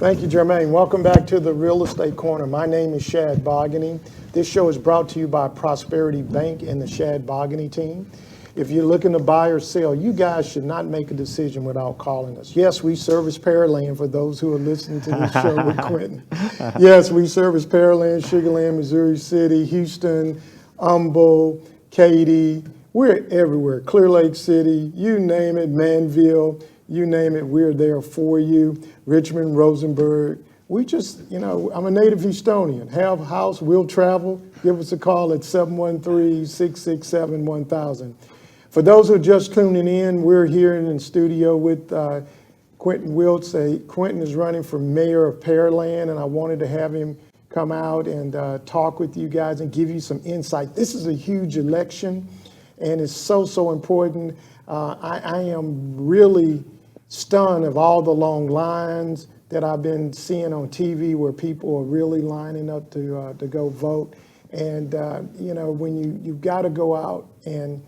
Thank you, Jermaine. Welcome back to the Real Estate Corner. My name is Shad Bogany. This show is brought to you by Prosperity Bank and the Shad Bogany team. If you're looking to buy or sell, you guys should not make a decision without calling us. Yes, we service Pearland for those who are listening to this show with Quentin. Yes, we service Pearland, Sugar Land, Missouri City, Houston, Humble, Katy. We're everywhere. Clear Lake City, you name it, Manville, you name it, we're there for you. Richmond, Rosenberg. We just, I'm a native Houstonian. Have a house, will travel. Give us a call at 713-667-1000. For those who are just tuning in, we're here in the studio with Quentin Wiltz. Quentin is running for mayor of Pearland, and I wanted to have him come out and talk with you guys and give you some insight. This is a huge election, and it's so important. I am really stunned of all the long lines that I've been seeing on TV where people are really lining up to go vote. And when you've got to go out and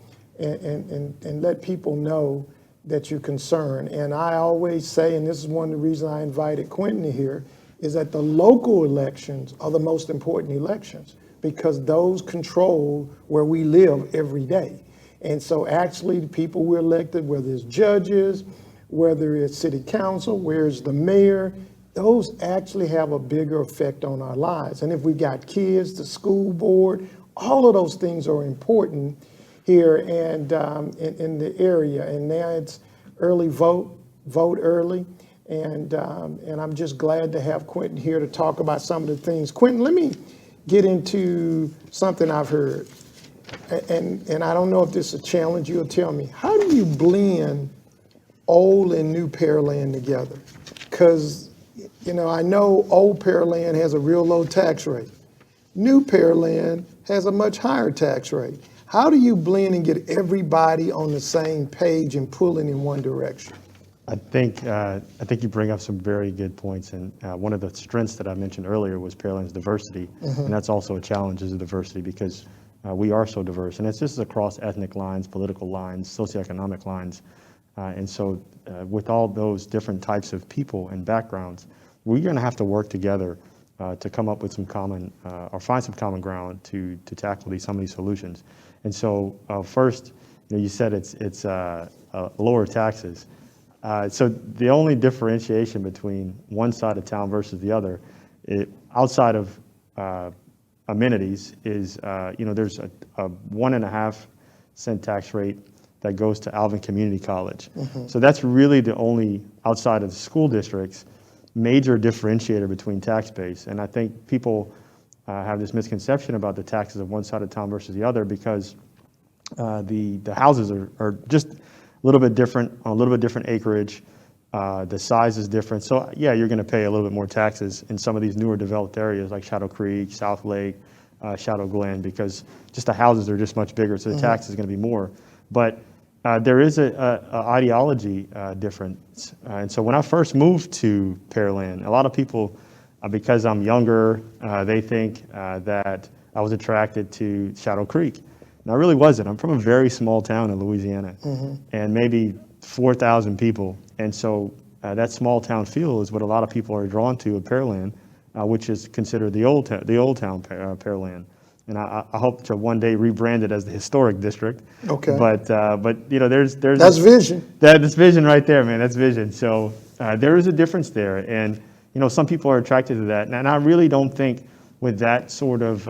let people know that you're concerned. And I always say, and this is one of the reasons I invited Quentin here, is that the local elections are the most important elections because those control where we live every day. And so actually the people we're elected, whether it's judges, whether it's city council, where's the mayor, those actually have a bigger effect on our lives. And if we got kids, the school board, all of those things are important here and in the area. And now it's early vote early. And I'm just glad to have Quentin here to talk about some of the things. Quentin, let me get into something I've heard. And I don't know if this is a challenge, you'll tell me. How do you blend old and new Pearland together? Because, I know old Pearland has a real low tax rate. New Pearland has a much higher tax rate. How do you blend and get everybody on the same page and pulling in one direction? I think you bring up some very good points, and one of the strengths that I mentioned earlier was Pearland's diversity, and that's also a challenge is the diversity because we are so diverse, and it's just across ethnic lines, political lines, socioeconomic lines, and so with all those different types of people and backgrounds, we're going to have to work together to come up with some common or find some common ground to tackle some of these solutions. And so first, you said it's lower taxes. So the only differentiation between one side of town versus the other, outside of amenities, is there's a 1.5 cent tax rate that goes to Alvin Community College. So that's really the only, outside of the school districts, major differentiator between tax base. And I think people have this misconception about the taxes of one side of town versus the other because the houses are just a little bit different, on a little bit different acreage. The size is different. So yeah, you're going to pay a little bit more taxes in some of these newer developed areas like Shadow Creek, South Lake, Shadow Glen, because just the houses are just much bigger. So the tax is going to be more. But there is a ideology difference. And so when I first moved to Pearland, a lot of people, because I'm younger, they think that I was attracted to Shadow Creek. And I really wasn't. I'm from a very small town in Louisiana, and maybe 4,000 people. And so that small town feel is what a lot of people are drawn to at Pearland, which is considered the old town Pearland. And I hope to one day rebrand it as the historic district. Okay. But there's that's vision. That's vision right there, man. That's vision. So there is a difference there, and some people are attracted to that. And I really don't think with that sort of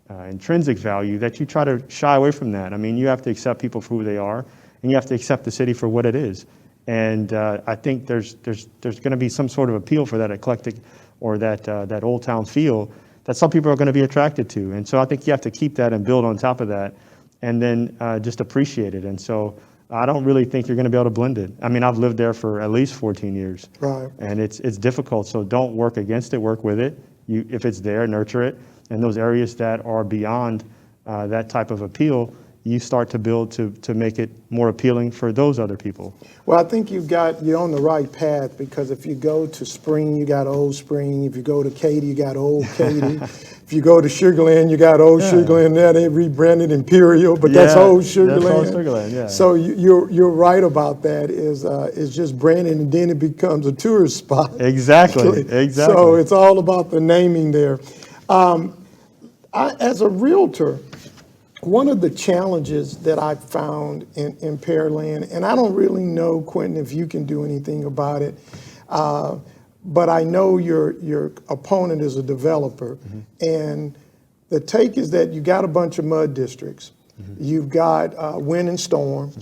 intrinsic value that you try to shy away from that. I mean, you have to accept people for who they are, and you have to accept the city for what it is. And I think there's going to be some sort of appeal for that eclectic or that old town feel that some people are going to be attracted to. And so I think you have to keep that and build on top of that and then just appreciate it. And so I don't really think you're going to be able to blend it. I mean, I've lived there for at least 14 years. Right. And it's difficult. So don't work against it, work with it. If it's there, nurture it. And those areas that are beyond that type of appeal, you start to build to make it more appealing for those other people. Well, I think you're on the right path, because if you go to Spring, you got Old Spring. If you go to Katy, you got Old Katy. If you go to Sugar Land, you got Old Sugar Land. Now they rebranded Imperial, but that's Old Sugar Land. That's Old Sugar Land, yeah. So you're right about that. Is just branding, and then it becomes a tourist spot. Exactly. So it's all about the naming there. As a realtor, one of the challenges that I found in Pearland, and I don't really know, Quentin, if you can do anything about it, but I know your opponent is a developer, and the take is that you got a bunch of mud districts. You've got wind and storm.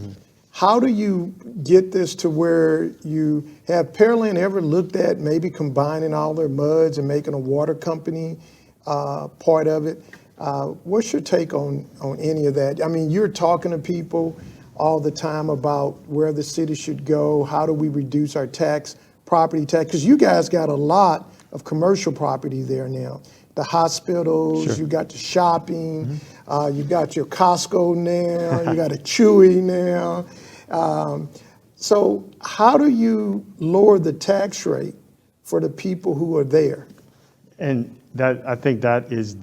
How do you get this to where you have Pearland ever looked at maybe combining all their muds and making a water company part of it? What's your take on any of that? I mean, you're talking to people all the time about where the city should go. How do we reduce our property tax? Because you guys got a lot of commercial property there now. The hospitals, you got the shopping, you got your Costco now, you got a Chewy now. So how do you lower the tax rate for the people who are there? And I think that is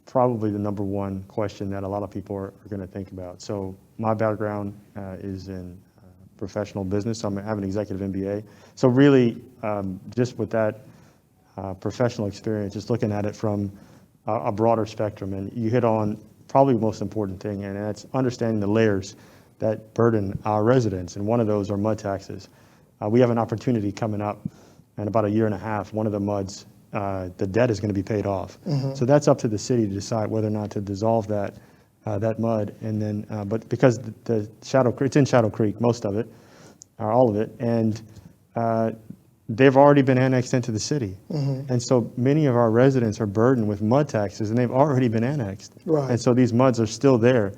probably the number one question that a lot of people are going to think about. So my background is in professional business. I have an executive MBA. So really, just with that professional experience, just looking at it from a broader spectrum, and you hit on probably the most important thing, and that's understanding the layers that burden our residents, and one of those are mud taxes. We have an opportunity coming up in about a year and a half. One of the muds, the debt is going to be paid off. So that's up to the city to decide whether or not to dissolve that mud. And then, but because it's in Shadow Creek, most of it, or all of it, and they've already been annexed into the city. And so many of our residents are burdened with mud taxes, and they've already been annexed. Right. And so these muds are still there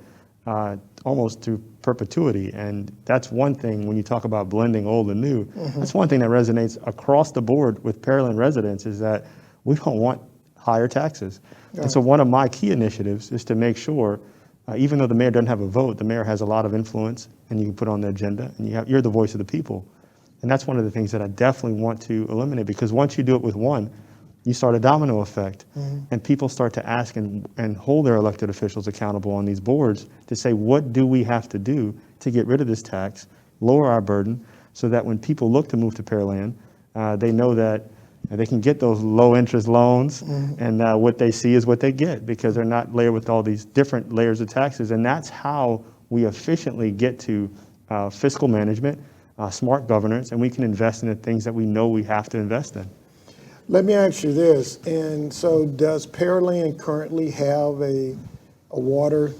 almost to perpetuity. And that's one thing when you talk about blending old and new, that's one thing that resonates across the board with Pearland residents, is that we don't want higher taxes. And so one of my key initiatives is to make sure, even though the mayor doesn't have a vote, the mayor has a lot of influence, and you can put on the agenda, and you're the voice of the people. And that's one of the things that I definitely want to eliminate, because once you do it with one, you start a domino effect, and people start to ask and hold their elected officials accountable on these boards to say, what do we have to do to get rid of this tax, lower our burden, so that when people look to move to Pearland, they know that they can get those low interest loans, and what they see is what they get, because they're not layered with all these different layers of taxes. And that's how we efficiently get to fiscal management, smart governance, and we can invest in the things that we know we have to invest in. Let me ask you this, and so does Pearland currently have a water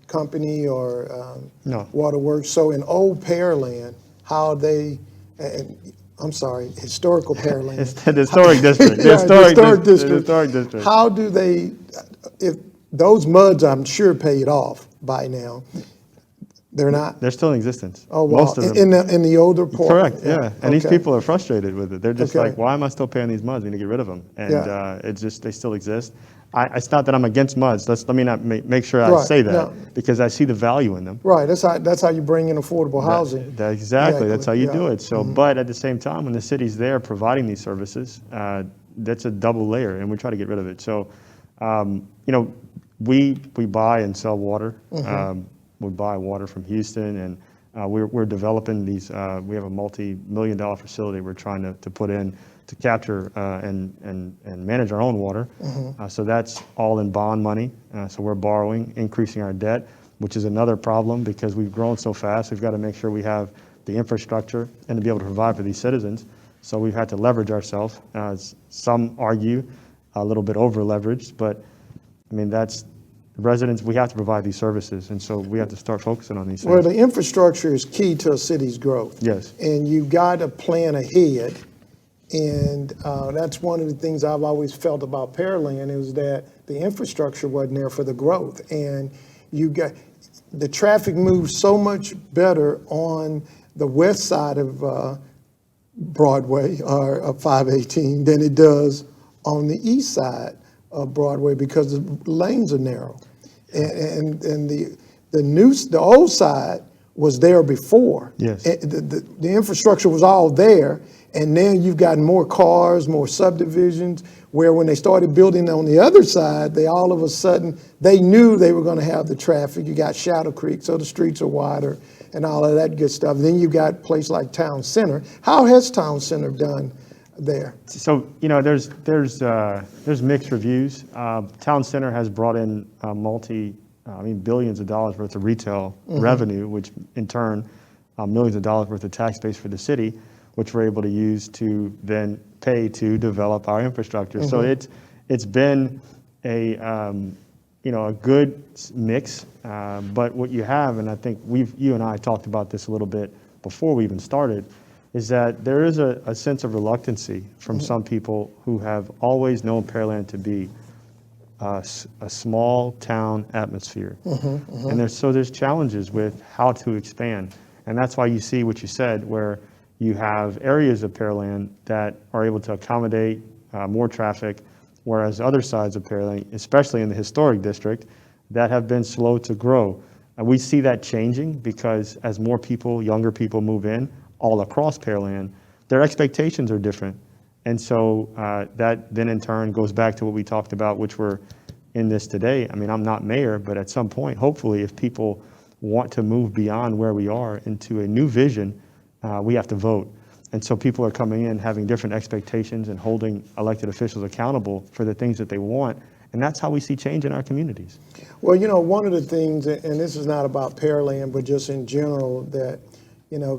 company or No. waterworks? So in old Pearland, how they, historical Pearland. It's the historic district. Yeah, The district. historic district. How do they, if those muds I'm sure paid off by now, they're not? They're still in existence. Oh, wow. Most of them. In the older part? Correct, yeah. And these Okay. people are frustrated with it. They're just Okay. like, why am I still paying these muds? I need to get rid of them. And Yeah. it's just, they still exist. It's not that I'm against muds. Let me not make sure I Right, say that, no. because I see the value in them. Right, that's how you bring in affordable housing. Exactly, that's how you Yeah. do it. So, but at the same time, when the city's there providing these services, that's a double layer, and we try to get rid of it. So, we buy and sell water. We buy water from Houston, and we're developing these. We have a multi-million-dollar facility we're trying to put in to capture and manage our own water. So that's all in bond money. So we're borrowing, increasing our debt, which is another problem because we've grown so fast. We've got to make sure we have the infrastructure and to be able to provide for these citizens. So we've had to leverage ourselves. Some argue a little bit over leveraged, but I mean, that's residents, we have to provide these services, and so we have to start focusing on these things. Well, the infrastructure is key to a city's growth. Yes. And you've got to plan ahead, and that's one of the things I've always felt about Pearland is that the infrastructure wasn't there for the growth, and the traffic moves so much better on the west side of Broadway or 518 than it does on the east side of Broadway because the lanes are narrow, and The old side was there before. Yes. The infrastructure was all there, and now you've got more cars, more subdivisions, where when they started building on the other side, they all of a sudden, they knew they were going to have the traffic. You got Shadow Creek, so the streets are wider and all of that good stuff. Then you got a place like Town Center. How has Town Center done there? So, there's mixed reviews. Town Center has brought in billions of dollars worth of retail revenue, which in turn, millions of dollars worth of tax base for the city, which we're able to use to then pay to develop our infrastructure. So it's been a good mix. But what you have, and I think you and I talked about this a little bit before we even started, is that there is a sense of reluctancy from some people who have always known Pearland to be a small town atmosphere. And there's challenges with how to expand. And that's why you see what you said, where you have areas of Pearland that are able to accommodate more traffic, whereas other sides of Pearland, especially in the historic district, that have been slow to grow. And we see that changing because as more people, younger people move in all across Pearland, their expectations are different. And so that then in turn goes back to what we talked about, which we're in this today. I mean, I'm not mayor, but at some point, hopefully, if people want to move beyond where we are into a new vision, we have to vote. And so people are coming in having different expectations and holding elected officials accountable for the things that they want. And that's how we see change in our communities. Well, one of the things, and this is not about Pearland, but just in general, that,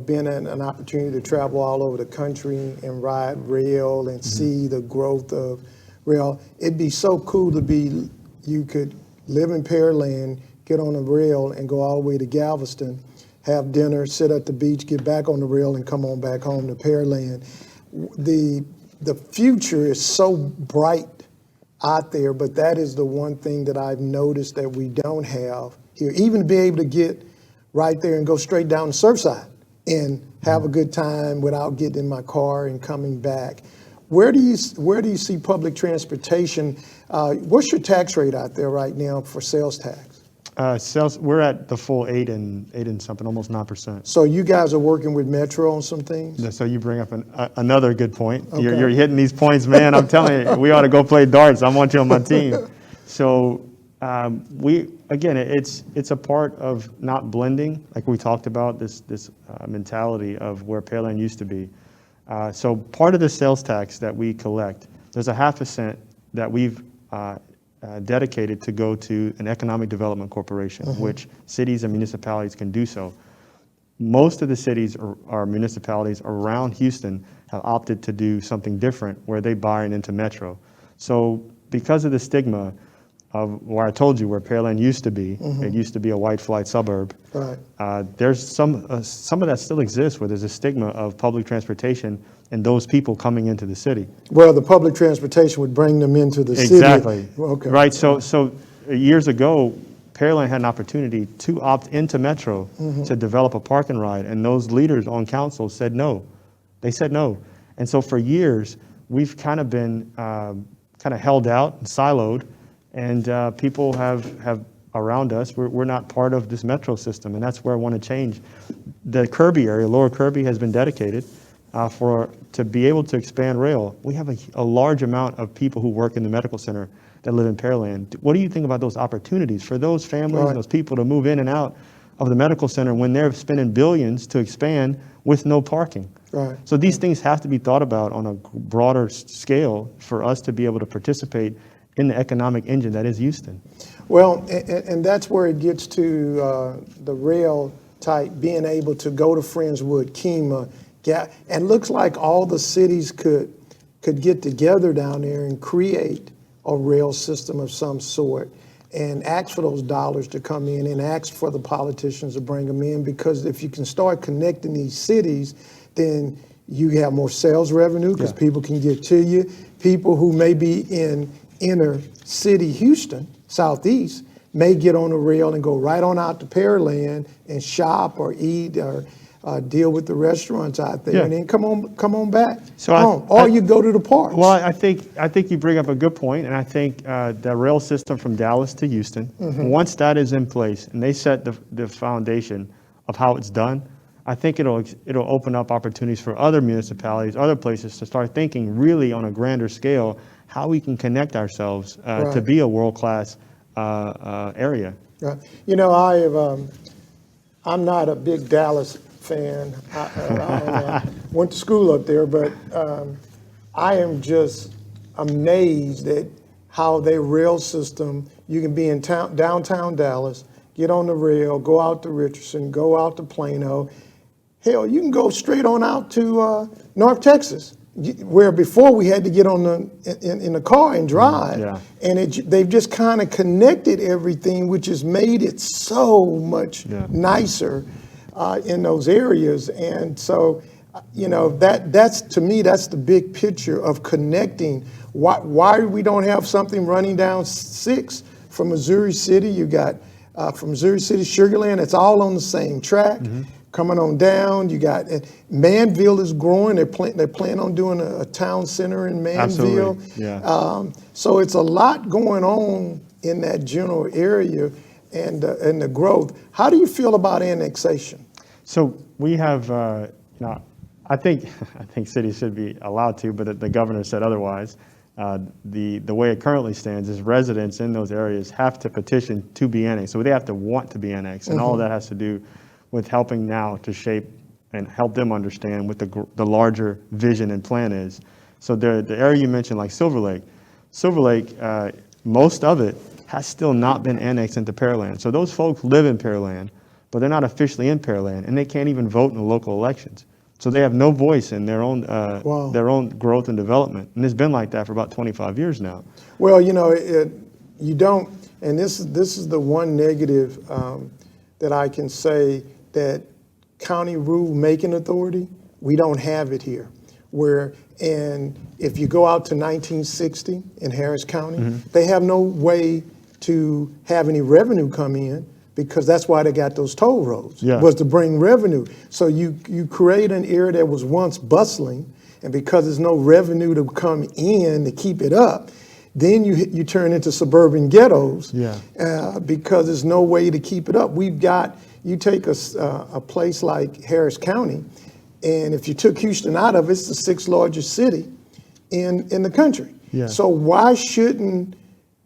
been an opportunity to travel all over the country and ride rail and see the growth of rail. It'd be so cool you could live in Pearland, get on a rail and go all the way to Galveston, have dinner, sit at the beach, get back on the rail, and come on back home to Pearland. The future is so bright out there, but that is the one thing that I've noticed that we don't have here. Even to be able to get right there and go straight down the Surfside and have a good time without getting in my car and coming back. Where do you see public transportation? What's your tax rate out there right now for sales tax? Sales, we're at the full 8 and something, almost 9%. So you guys are working with Metro on some things? Yeah, so you bring up another good point. Okay. You're hitting these points, man. I'm telling you, we ought to go play darts. I want you on my team. So it's a part of not blending, like we talked about, this mentality of where Pearland used to be. So part of the sales tax that we collect, there's a 0.5 cent that we've dedicated to go to an economic development corporation, which cities and municipalities can do so. Most of the cities or municipalities around Houston have opted to do something different where they buy into Metro. So because of the stigma of where I told you where Pearland used to be, it used to be a white flight suburb. Right. There's some of that still exists where there's a stigma of public transportation and those people coming into the city. Well, the public transportation would bring them into the city. Exactly. Okay. Right. So years ago, Pearland had an opportunity to opt into Metro to develop a park and ride, and those leaders on council said no. They said no. And so for years, we've kind of been held out and siloed, and people have around us, we're not part of this Metro system, and that's where I want to change. The Kirby area, Lower Kirby, has been dedicated to be able to expand rail. We have a large amount of people who work in the medical center that live in Pearland. What do you think about those opportunities for those families and those people to move in and out of the medical center when they're spending billions to expand with no parking? Right. So these things have to be thought about on a broader scale for us to be able to participate in the economic engine that is Houston. Well, and that's where it gets to the rail type, being able to go to Friendswood, Kemah, and looks like all the cities could get together down there and create a rail system of some sort and ask for those dollars to come in and ask for the politicians to bring them in, because if you can start connecting these cities, then you have more sales revenue because people can get to you. People who may be in inner city Houston, Southeast, may get on the rail and go right on out to Pearland and shop or eat or deal with the restaurants out there, Yeah. and then come on back So home. Or you go to the parks. Well, I think you bring up a good point, and I think the rail system from Dallas to Houston, once that is in place and they set the foundation of how it's done, I think it'll open up opportunities for other municipalities, other places to start thinking really on a grander scale how we can connect ourselves to be a world-class area. Right. You know, I'm not a big Dallas fan. I went to school up there, but I am just amazed at how their rail system, you can be in downtown Dallas, get on the rail, go out to Richardson, go out to Plano. Hell, you can go straight on out to North Texas, where before we had to get on in the car and drive. Yeah. And they've just kind of connected everything, which has made it so much nicer in those areas. And so, you know, that's to me, that's the big picture of connecting. Why we don't have something running down 6 from Missouri City? You got from Missouri City, Sugar Land, it's all on the same track. Coming on down, you got Manville is growing. They're planning on doing a town center in Manville. Absolutely. Yeah. So it's a lot going on in that general area and the growth. How do you feel about annexation? So we have, I think cities should be allowed to, but the governor said otherwise. The way it currently stands is residents in those areas have to petition to be annexed. So they have to want to be annexed, and all of that has to do with helping now to shape and help them understand what the larger vision and plan is. So the area you mentioned, like Silver Lake, most of it has still not been annexed into Pearland. So those folks live in Pearland, but they're not officially in Pearland, and they can't even vote in the local elections. So they have no voice in their own growth and development, and it's been like that for about 25 years now. Well, you know, you don't, and this is the one negative that I can say, that county rule making authority, we don't have it here. And if you go out to 1960 in Harris County, they have no way to have any revenue come in, because that's why they got those toll roads, was to bring revenue. So you create an area that was once bustling, and because there's no revenue to come in to keep it up, then you turn into suburban ghettos because there's no way to keep it up. You take a place like Harris County, and if you took Houston out of it, it's the 6th largest city in the country. Yeah. So why shouldn't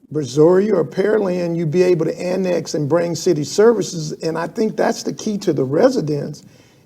Missouri or Pearland, you be able to annex and bring city services? And I think that's the key to the residents.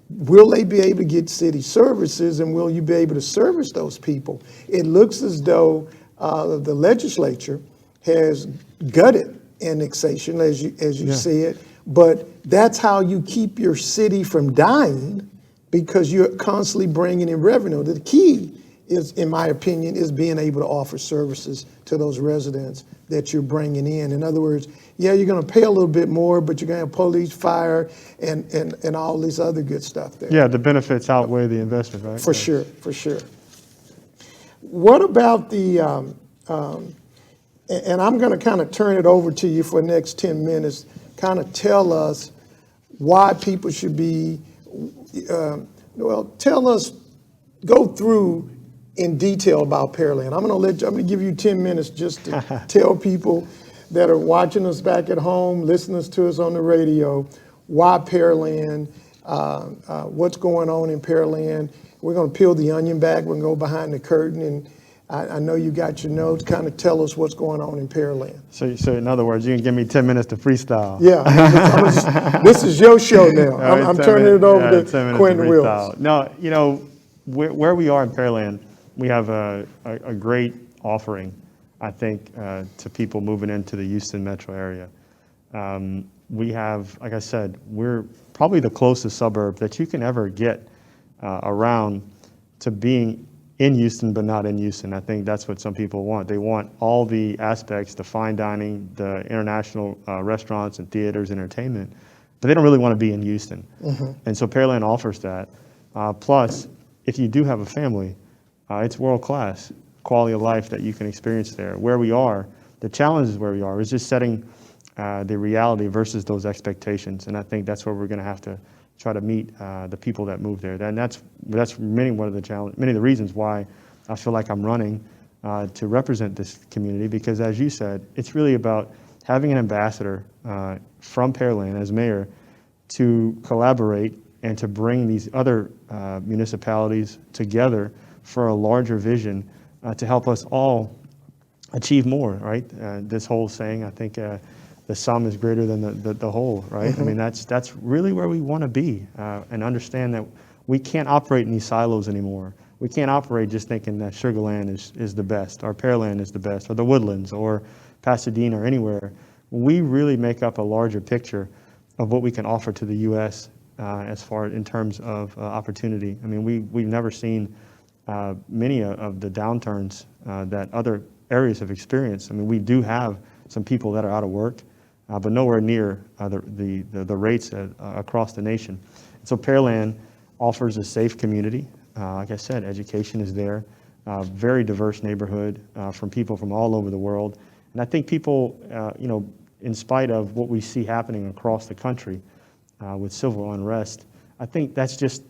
Will they be able to get city services, and will you be able to service those people? It looks as though the legislature has gutted annexation, as you see it, but that's how you keep your city from dying, because you're constantly bringing in revenue. The key is, in my opinion, is being able to offer services to those residents that you're bringing in. In other words, you're going to pay a little bit more, but you're going to have police, fire, and all this other good stuff there. Yeah, the benefits outweigh the investment, right? For sure. What about the, and I'm going to kind of turn it over to you for the next 10 minutes, kind of tell us why people should be, go through in detail about Pearland. I'm going to give you 10 minutes just to tell people that are watching us back at home, listening to us on the radio, why Pearland, what's going on in Pearland. We're going to peel the onion back. We're going to go behind the curtain, and I know you got your notes. Kind of tell us what's going on in Pearland. So in other words, you can give me 10 minutes to freestyle. Yeah, this is your show now. I'm turning it over to Quentin Wiltz. No, you know, where we are in Pearland, we have a great offering, I think, to people moving into the Houston metro area. We have, like I said, we're probably the closest suburb that you can ever get around to being in Houston, but not in Houston. I think that's what some people want. They want all the aspects, the fine dining, the international restaurants and theaters, entertainment, but they don't really want to be in Houston. And so Pearland offers that. Plus, if you do have a family, it's world-class quality of life that you can experience there. Where we are, the challenge is where we are, is just setting the reality versus those expectations. And I think that's where we're going to have to try to meet the people that move there. And that's many of the reasons why I feel like I'm running to represent this community, because as you said, it's really about having an ambassador from Pearland as mayor to collaborate and to bring these other municipalities together for a larger vision to help us all achieve more, right? This whole saying, I think the sum is greater than the whole, right? I mean, that's really where we want to be, and understand that we can't operate in these silos anymore. We can't operate just thinking that Sugar Land is the best, or Pearland is the best, or the Woodlands, or Pasadena, or anywhere. We really make up a larger picture of what we can offer to the U.S. As far in terms of opportunity. I mean, we've never seen many of the downturns that other areas have experienced. I mean, we do have some people that are out of work, but nowhere near the rates across the nation. So Pearland offers a safe community. Like I said, education is there. Very diverse neighborhood from people from all over the world. And I think people, in spite of what we see happening across the country with civil unrest, I think that's just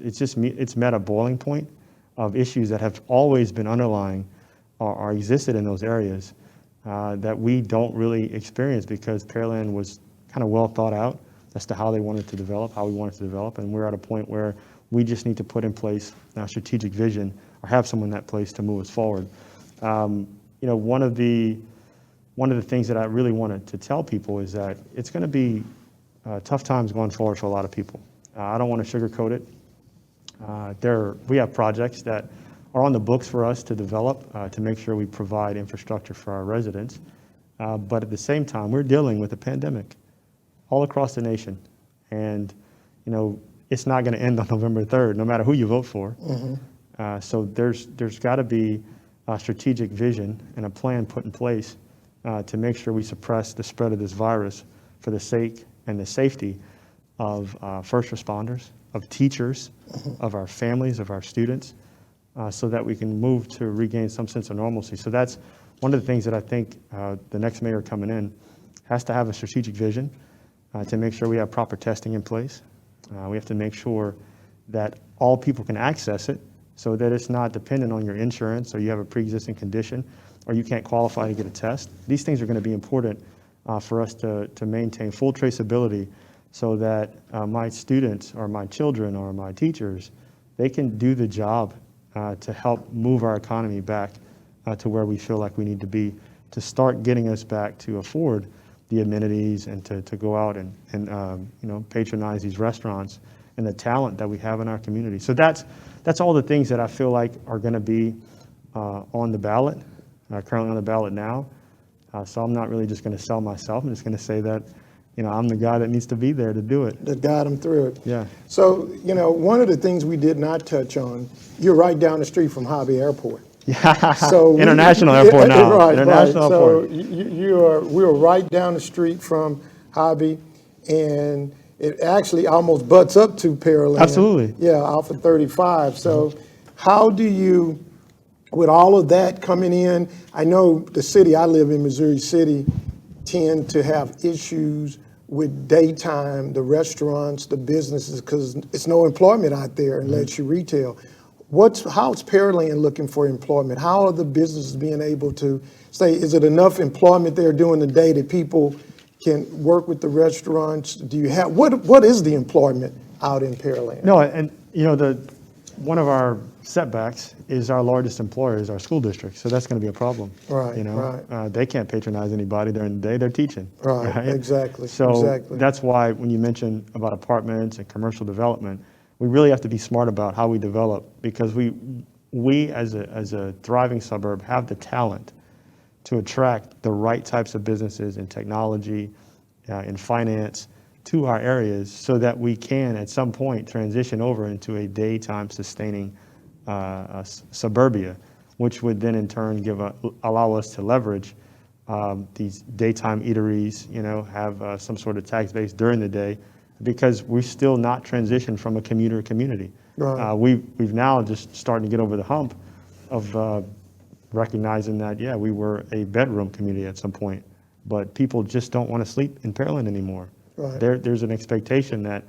it's met a boiling point of issues that have always been underlying or existed in those areas that we don't really experience, because Pearland was kind of well thought out as to how they wanted to develop, how we wanted to develop, and we're at a point where we just need to put in place a strategic vision or have someone in that place to move us forward. One of the things that I really wanted to tell people is that it's going to be tough times going forward for a lot of people. I don't want to sugarcoat it. We have projects that are on the books for us to develop to make sure we provide infrastructure for our residents. But at the same time, we're dealing with a pandemic all across the nation. And, it's not going to end on November 3rd, no matter who you vote for. So there's got to be a strategic vision and a plan put in place to make sure we suppress the spread of this virus for the sake and the safety of first responders, of teachers, of our families, of our students, so that we can move to regain some sense of normalcy. So that's one of the things that I think the next mayor coming in has to have a strategic vision to make sure we have proper testing in place. We have to make sure that all people can access it, so that it's not dependent on your insurance, or you have a pre-existing condition, or you can't qualify to get a test. These things are going to be important for us to maintain full traceability, so that my students or my children or my teachers, they can do the job to help move our economy back to where we feel like we need to be, to start getting us back to afford the amenities and to go out and patronize these restaurants and the talent that we have in our community. So that's all the things that I feel like are going to be on the ballot, currently on the ballot now. So I'm not really just going to sell myself. I'm just going to say that, I'm the guy that needs to be there to do it. To guide them through it. Yeah. So, one of the things we did not touch on, you're right down the street from Hobby Airport. Yeah. So International airport now. Right, International right. airport. So we were right down the street from Hobby, and it actually almost butts up to Pearland. Absolutely. Yeah, off of 35. So how do you, with all of that coming in, I know the city I live in, Missouri City, tend to have issues with daytime, the restaurants, the businesses, because it's no employment out there unless you retail. How's Pearland looking for employment? How are the businesses being able to say, is it enough employment there during the day that people can work with the restaurants? Do you have, what is the employment out in Pearland? No, and one of our setbacks is our largest employer is our school district, so that's going to be a problem. Right, right. They can't patronize anybody during the day; they're teaching. Right, exactly. So exactly. That's why when you mention about apartments and commercial development, we really have to be smart about how we develop, because we as a thriving suburb have the talent to attract the right types of businesses in technology, in finance, to our areas, so that we can at some point transition over into a daytime sustaining suburbia, which would then in turn allow us to leverage these daytime eateries, have some sort of tax base during the day, because we're still not transitioned from a commuter community. Right. We've now just starting to get over the hump of recognizing that, yeah, we were a bedroom community at some point, but people just don't want to sleep in Pearland anymore. Right. There's an expectation that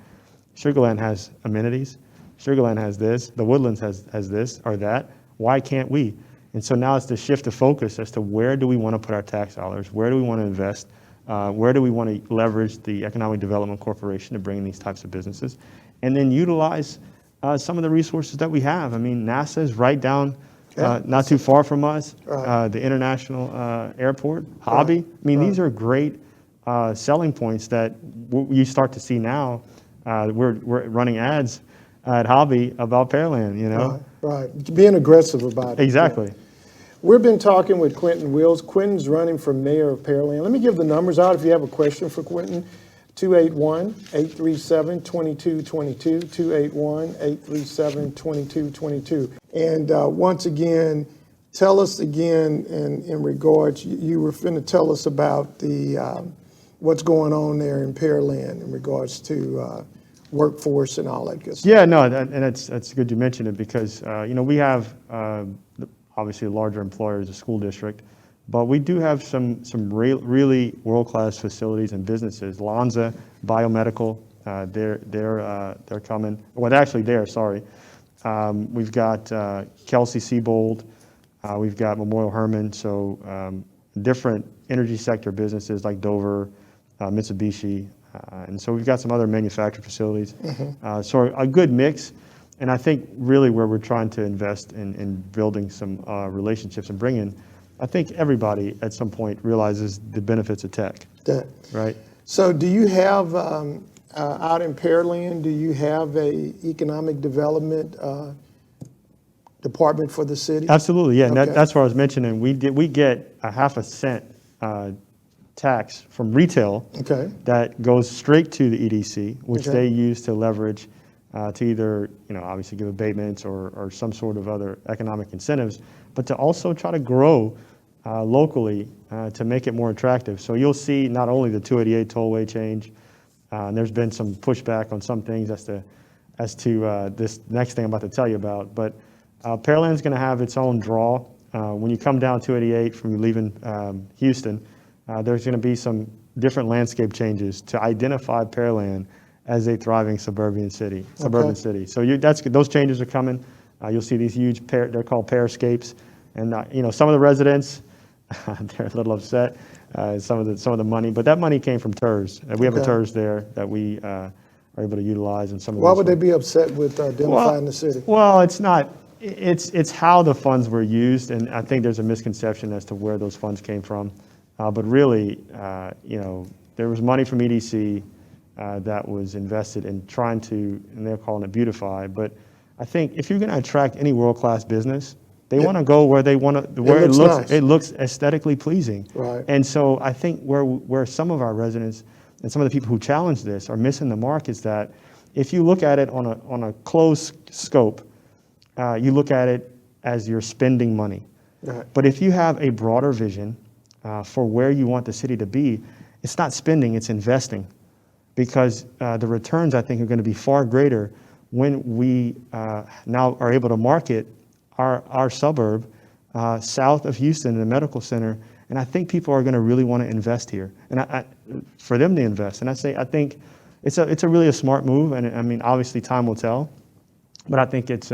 Sugar Land has amenities, Sugar Land has this, the Woodlands has this or that. Why can't we? And so now it's the shift of focus as to where do we want to put our tax dollars, where do we want to invest, where do we want to leverage the Economic Development Corporation to bring in these types of businesses, and then utilize some of the resources that we have. I mean, NASA is right down, not too far from us. Right. The international airport, Hobby. Right. I mean, Right. these are great selling points that you start to see now. We're running ads at Hobby about Pearland, you know? Right. Being aggressive about it. Exactly. Yeah. We've been talking with Quentin Wiltz. Quentin's running for mayor of Pearland. Let me give the numbers out if you have a question for Quentin. 281-837-2222, 281-837-2222. And once again, tell us again in regards, you were finna tell us about the what's going on there in Pearland in regards to workforce and all that good stuff. Yeah, no, and it's good you mentioned it because, you know, we have obviously a larger employer as a school district, but we do have some really world-class facilities and businesses. Lonza Biomedical, they're coming. Well, actually, sorry. We've got Kelsey Siebold. We've got Memorial Hermann. So different energy sector businesses like Dover, Mitsubishi, and so we've got some other manufacturing facilities. So a good mix. And I think really where we're trying to invest in building some relationships and bringing, I think everybody at some point realizes the benefits of tech, right? So do you have, out in Pearland, do you have a economic development department for the city? Absolutely, yeah. Okay. And that's what I was mentioning. We get a half a cent tax from retail that goes straight to the EDC, which they use to leverage to either, you know, obviously give abatements or some sort of other economic incentives, but to also try to grow locally to make it more attractive. So you'll see not only the 288 tollway change, and there's been some pushback on some things as to this next thing I'm about to tell you about, but Pearland's going to have its own draw. When you come down 288 from leaving Houston, there's going to be some different landscape changes to identify Pearland as a thriving suburban city. So those changes are coming. You'll see these huge they're called pairscapes, and you know, some of the residents they're a little upset some of the money, but that money came from TERS. We have a TERS there that we are able to utilize, and some of. Why would they be upset with identifying the city? Well, it's not. It's how the funds were used, and I think there's a misconception as to where those funds came from. But really, you know, there was money from EDC that was invested in trying to, and they're calling it beautify. But I think if you're going to attract any world-class business, they want to go where they want to, where it looks aesthetically pleasing. Right. And so I think where some of our residents and some of the people who challenge this are missing the mark is that if you look at it on a closed scope, you look at it as you're spending money. Right. But if you have a broader vision for where you want the city to be, it's not spending, it's investing. Because the returns, I think, are going to be far greater when we now are able to market our suburb south of Houston in the medical center. And I think people are going to really want to invest here, and for them to invest. And I think it's a really smart move. And I mean, obviously, time will tell. But I think it's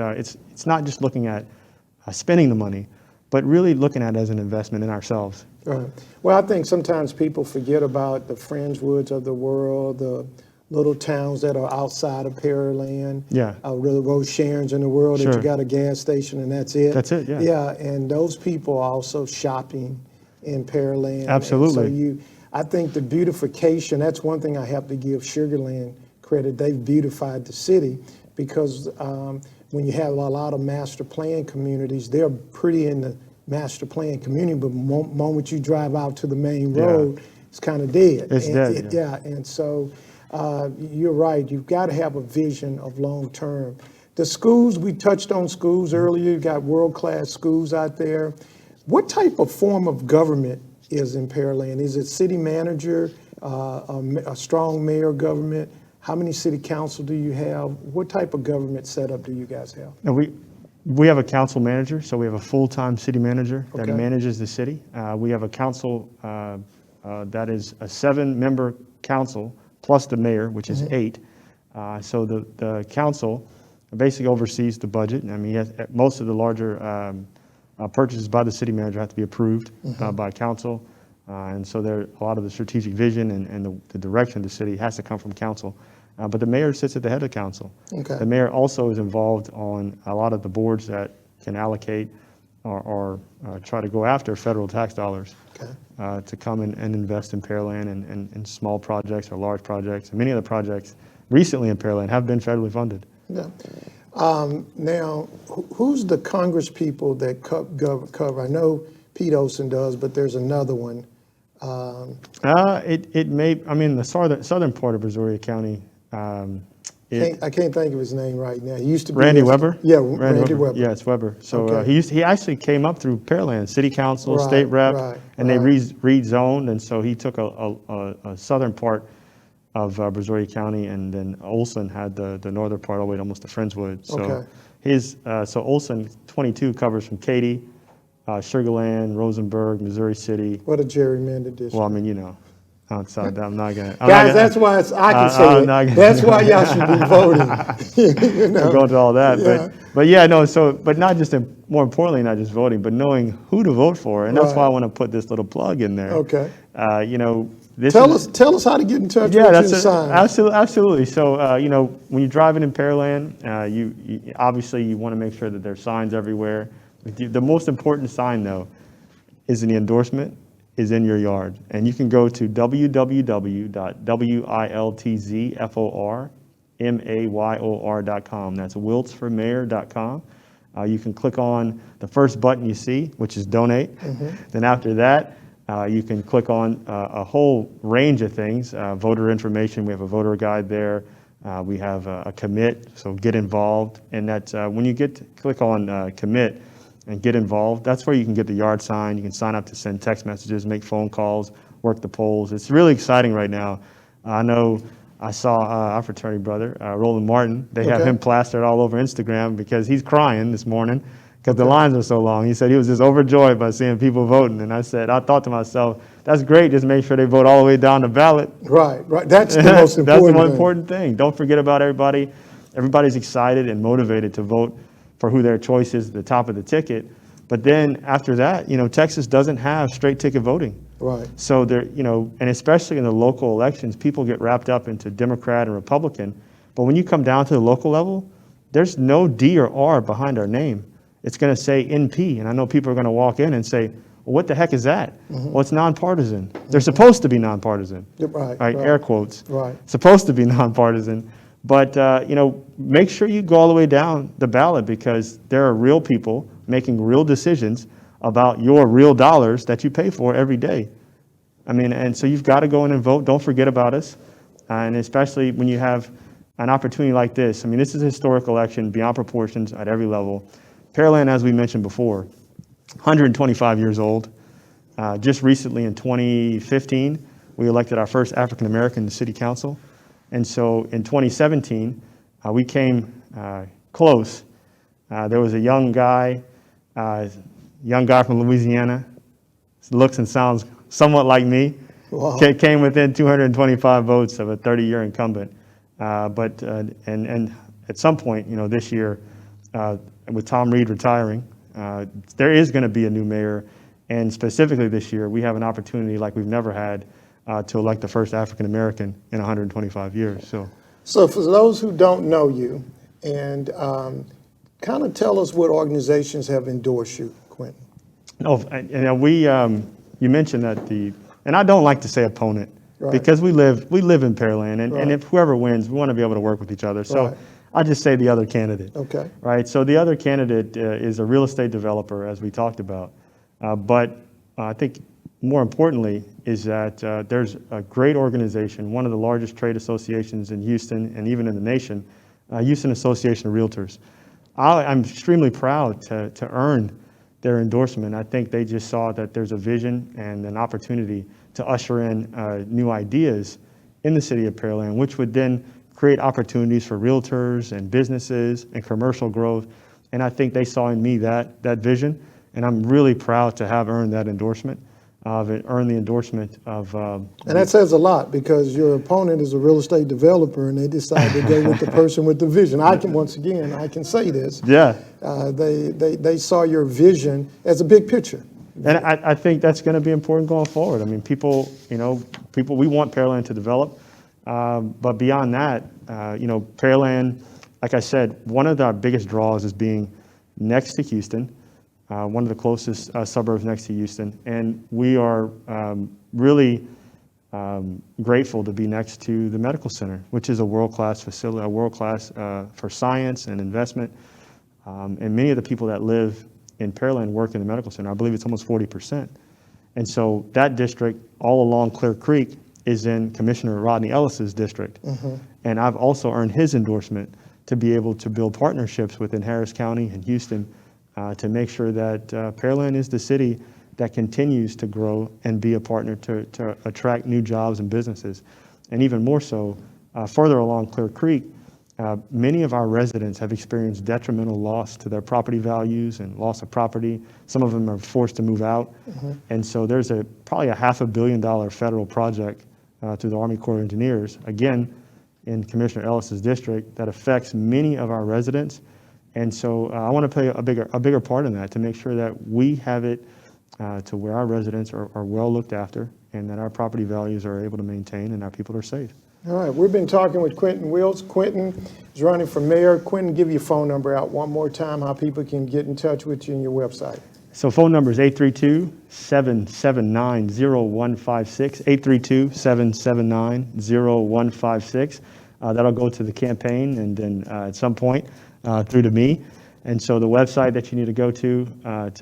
not just looking at spending the money, but really looking at it as an investment in ourselves. Right. Well, I think sometimes people forget about the Fringewoods of the world, the little towns that are outside of Pearland. Yeah. The Rose Sharons in the world that you got a gas station and that's it. That's it, yeah. Yeah, and those people are also shopping in Pearland. Absolutely. And so I think the beautification, that's one thing I have to give Sugar Land credit. They've beautified the city because when you have a lot of master plan communities, they're pretty in the master plan community, but the moment you drive out to the main road, it's kind of dead. It's dead. Yeah, and so you're right. You've got to have a vision of long term. The schools, we touched on schools earlier. You've got world-class schools out there. What type of form of government is in Pearland? Is it city manager, a strong mayor government? How many city council do you have? What type of government setup do you guys have? No, We have a council manager, so we have a full-time city manager that Okay. manages the city. We have a council that is a 7-member council plus the mayor, which is 8. So the council basically oversees the budget. I mean, most of the larger purchases by the city manager have to be approved by council. And so there, a lot of the strategic vision and the direction of the city has to come from council. But the mayor sits at the head of council. Okay. The mayor also is involved on a lot of the boards that can allocate or try to go after federal tax dollars to come and invest in Pearland and small projects or large projects. And many of the projects recently in Pearland have been federally funded. Yeah. Now, who's the Congress people that cover? I know Pete Olson does, but there's another one. It may, I mean, the southern part of Brazoria County. I can't think of his name right now. He used to be Randy Weber? Yeah, Randy Weber. Yeah, it's Weber. So Okay. he actually came up through Pearland, city council, Right, state rep, right, and they right. rezoned, and so he took a southern part of Brazoria County, and then Olson had the northern part all the way to almost to Friendswood. So Okay. so Olson 22 covers from Katy, Sugar Land, Rosenberg, Missouri City. What a gerrymandered district. Well, I mean, you know, outside that, I'm not gonna. Guys, that's why I can say it. That's why y'all should be voting. You know? Go into all that, Yeah. but yeah, no. So, but not just more importantly, not just voting, but knowing who to vote for, and that's Right. why I want to put this little plug in there. Okay. You know, this Tell is, us how to get in touch yeah, with that's you and sign. absolutely. So, you know, when you're driving in Pearland, you obviously you want to make sure that there's signs everywhere. The most important sign, though, is in the endorsement, is in your yard. And you can go to www.wiltzformayor.com. That's wiltzformayor.com. You can click on the first button you see, which is donate. Then after that, you can click on a whole range of things, voter information. We have a voter guide there. We have a commit, so get involved. And that's when you click on commit and get involved, that's where you can get the yard sign. You can sign up to send text messages, make phone calls, work the polls. It's really exciting right now. I know I saw our fraternity brother, Roland Martin. They have him plastered all over Instagram because he's crying this morning because the lines are so long. He said he was just overjoyed by seeing people voting. And I thought to myself, that's great. Just make sure they vote all the way down the ballot. Right. That's the most important That's the most thing. important thing. Don't forget about everybody. Everybody's excited and motivated to vote for who their choice is at the top of the ticket. But then after that, you know, Texas doesn't have straight ticket voting. Right. So there, you know, and especially in the local elections, people get wrapped up into Democrat and Republican. But when you come down to the local level, there's no D or R behind our name. It's going to say NP. And I know people are going to walk in and say, well, what the heck is that? Well, it's nonpartisan. They're supposed to be nonpartisan. Right. Air quotes. Right. Supposed to be nonpartisan. But, you know, make sure you go all the way down the ballot because there are real people making real decisions about your real dollars that you pay for every day. I mean, and so you've got to go in and vote. Don't forget about us. And especially when you have an opportunity like this. I mean, this is a historic election beyond proportions at every level. Pearland, as we mentioned before, 125 years old. Just recently in 2015, we elected our first African American to city council. And so in 2017, we came close. There was a young guy from Louisiana, looks and sounds somewhat like me, Wow. came within 225 votes of a 30-year incumbent. But at some point, you know, this year, with Tom Reed retiring, there is going to be a new mayor. And specifically this year, we have an opportunity like we've never had to elect the first African American in 125 years. So for those who don't know you, and kind of tell us what organizations have endorsed you, Quentin. No, and you mentioned that and I don't like to say opponent because we live in Pearland, and if whoever wins, we want to be able to work with each other. So I'll just say the other candidate. Okay. Right. So the other candidate is a real estate developer, as we talked about. But I think more importantly is that there's a great organization, one of the largest trade associations in Houston and even in the nation, Houston Association of Realtors. I'm extremely proud to earn their endorsement. I think they just saw that there's a vision and an opportunity to usher in new ideas in the city of Pearland, which would then create opportunities for realtors and businesses and commercial growth. And I think they saw in me that vision, and I'm really proud to have earned that endorsement, earned the endorsement of. And that says a lot, because your opponent is a real estate developer, and they decided to go with the person with the vision. I can say this. Yeah. They saw your vision as a big picture. And I think that's going to be important going forward. I mean, people, we want Pearland to develop, but beyond that, Pearland, like I said, one of our biggest draws is being next to Houston, one of the closest suburbs next to Houston, and we are really grateful to be next to the medical center, which is a world-class facility, a world-class for science and investment, and many of the people that live in Pearland work in the medical center. I believe it's almost 40%. And so that district all along Clear Creek is in Commissioner Rodney Ellis's district. And I've also earned his endorsement to be able to build partnerships within Harris County and Houston to make sure that Pearland is the city that continues to grow and be a partner to attract new jobs and businesses. And even more so, further along Clear Creek, many of our residents have experienced detrimental loss to their property values and loss of property. Some of them are forced to move out. And so there's probably a $500 million federal project through the Army Corps of Engineers, again, in Commissioner Ellis's district, that affects many of our residents. And so I want to play a bigger part in that, to make sure that we have it to where our residents are well looked after, and that our property values are able to maintain and our people are safe. All right, we've been talking with Quentin Wiltz. Quentin is running for mayor. Quentin, give your phone number out one more time, how people can get in touch with you and your website. So phone number is 832-779-0156, 832-779-0156. That'll go to the campaign, and then at some point through to me. And so the website that you need to go to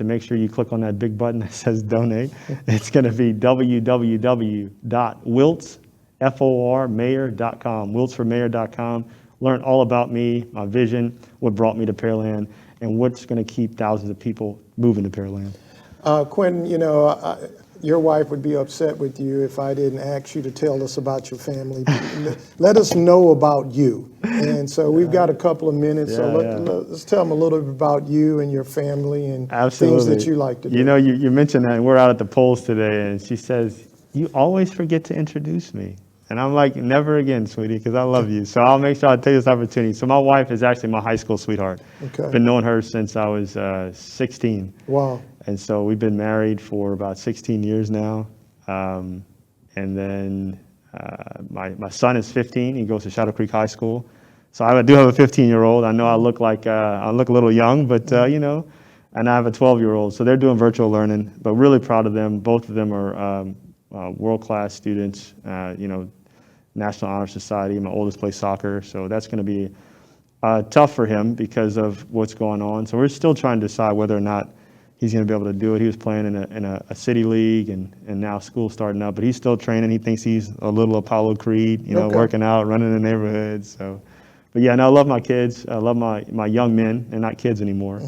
make sure you click on that big button that says donate, it's going to be www.wiltzformayor.com, wiltzformayor.com. Learn all about me, my vision, what brought me to Pearland, and what's going to keep thousands of people moving to Pearland. Quentin, your wife would be upset with you if I didn't ask you to tell us about your family. Let us know about you. And so we've got a couple of minutes, let's tell them a little bit about you and your family and things that you like to do. You mentioned that, and we're out at the polls today, and she says, "You always forget to introduce me." And I'm like, "Never again, sweetie, because I love you." So I'll make sure I take this opportunity. So my wife is actually my high school sweetheart. Okay. Been knowing her since I was 16. Wow. And so we've been married for about 16 years now. And then my son is 15. He goes to Shadow Creek High School. So I do have a 15-year-old. I know I look a little young, but and I have a 12-year-old. So they're doing virtual learning, but really proud of them. Both of them are world-class students. National Honor Society. My oldest plays soccer, so that's going to be tough for him because of what's going on. So we're still trying to decide whether or not he's going to be able to do it. He was playing in a city league, and now school's starting up, but he's still training. He thinks he's a little Apollo Creed, working out, running in the neighborhood. So, but yeah, no, I love my kids. I love my young men. They're not kids anymore.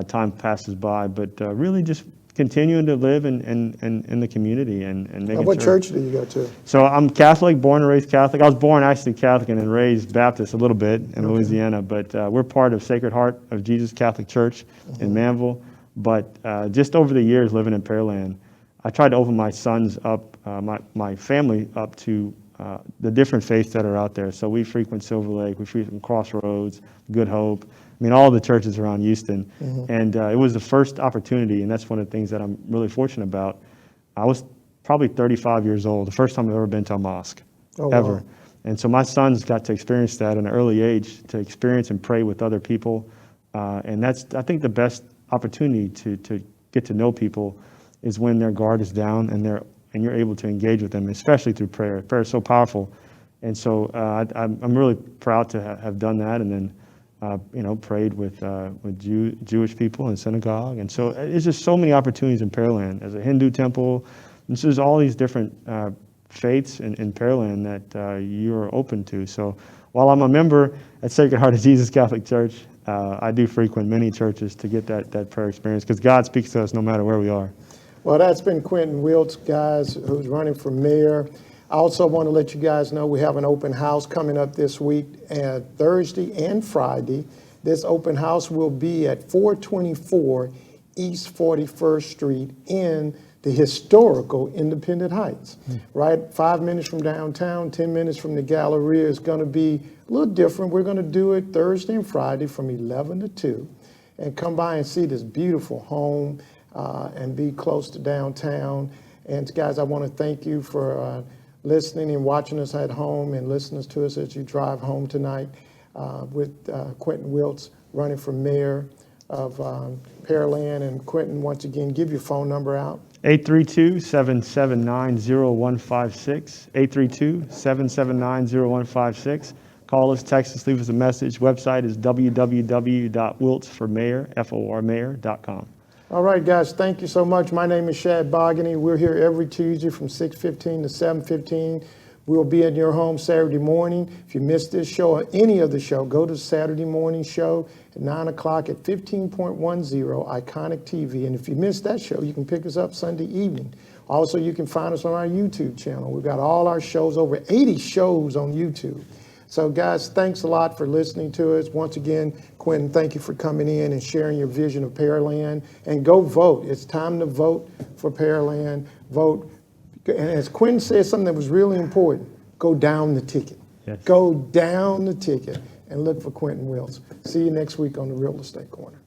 Time passes by, but really just continuing to live in the community and making sure. What church do you go to? So I'm Catholic, born and raised Catholic. I was born actually Catholic and then raised Baptist a little bit in Louisiana, but we're part of Sacred Heart of Jesus Catholic Church in Manville. But just over the years living in Pearland, I tried to open my sons up, my family up to the different faiths that are out there. So we frequent Silver Lake, we frequent Crossroads, Good Hope. I mean, all the churches around Houston. And it was the first opportunity, and that's one of the things that I'm really fortunate about. I was probably 35 years old, the first time I've ever been to a mosque, ever. Wow. And so my sons got to experience that at an early age, to experience and pray with other people. And that's, I think, the best opportunity to get to know people is when their guard is down and you're able to engage with them, especially through prayer. Prayer is so powerful. And so I'm really proud to have done that, and then prayed with Jewish people in synagogue. And so it's just so many opportunities in Pearland. As a Hindu temple, and so there's all these different faiths in Pearland that you're open to. So while I'm a member at Sacred Heart of Jesus Catholic Church, I do frequent many churches to get that prayer experience, because God speaks to us no matter where we are. Well, that's been Quentin Wiltz, guys, who's running for mayor. I also want to let you guys know we have an open house coming up this week, Thursday and Friday, This open house will be at 424 East 41st Street in the historical Independent Heights, right? 5 minutes from downtown, 10 minutes from the Galleria. It's going to be a little different. We're going to do it Thursday and Friday from 11 to 2. And come by and see this beautiful home and be close to downtown. And guys, I want to thank you for listening and watching us at home and listening to us as you drive home tonight with Quentin Wiltz running for mayor of Pearland. And Quentin, once again, give your phone number out. 832-779-0156, 832-779-0156. Call us, text us, leave us a message. Website is www.wiltzformayor.com. All right, guys, thank you so much. My name is Shad Bogany. We're here every Tuesday from 6:15 to 7:15. We'll be in your home Saturday morning. If you missed this show or any of the show, go to Saturday morning show at 9 o'clock at 15.10 Eyeconic TV. And if you missed that show, you can pick us up Sunday evening. Also, you can find us on our YouTube channel. We've got all our shows, over 80 shows on YouTube. So, guys, thanks a lot for listening to us. Once again, Quentin, thank you for coming in and sharing your vision of Pearland. And go vote. It's time to vote for Pearland. Vote. And as Quentin said something that was really important, go down the ticket. Yes. Go down the ticket and look for Quentin Wiltz. See you next week on the Real Estate Corner.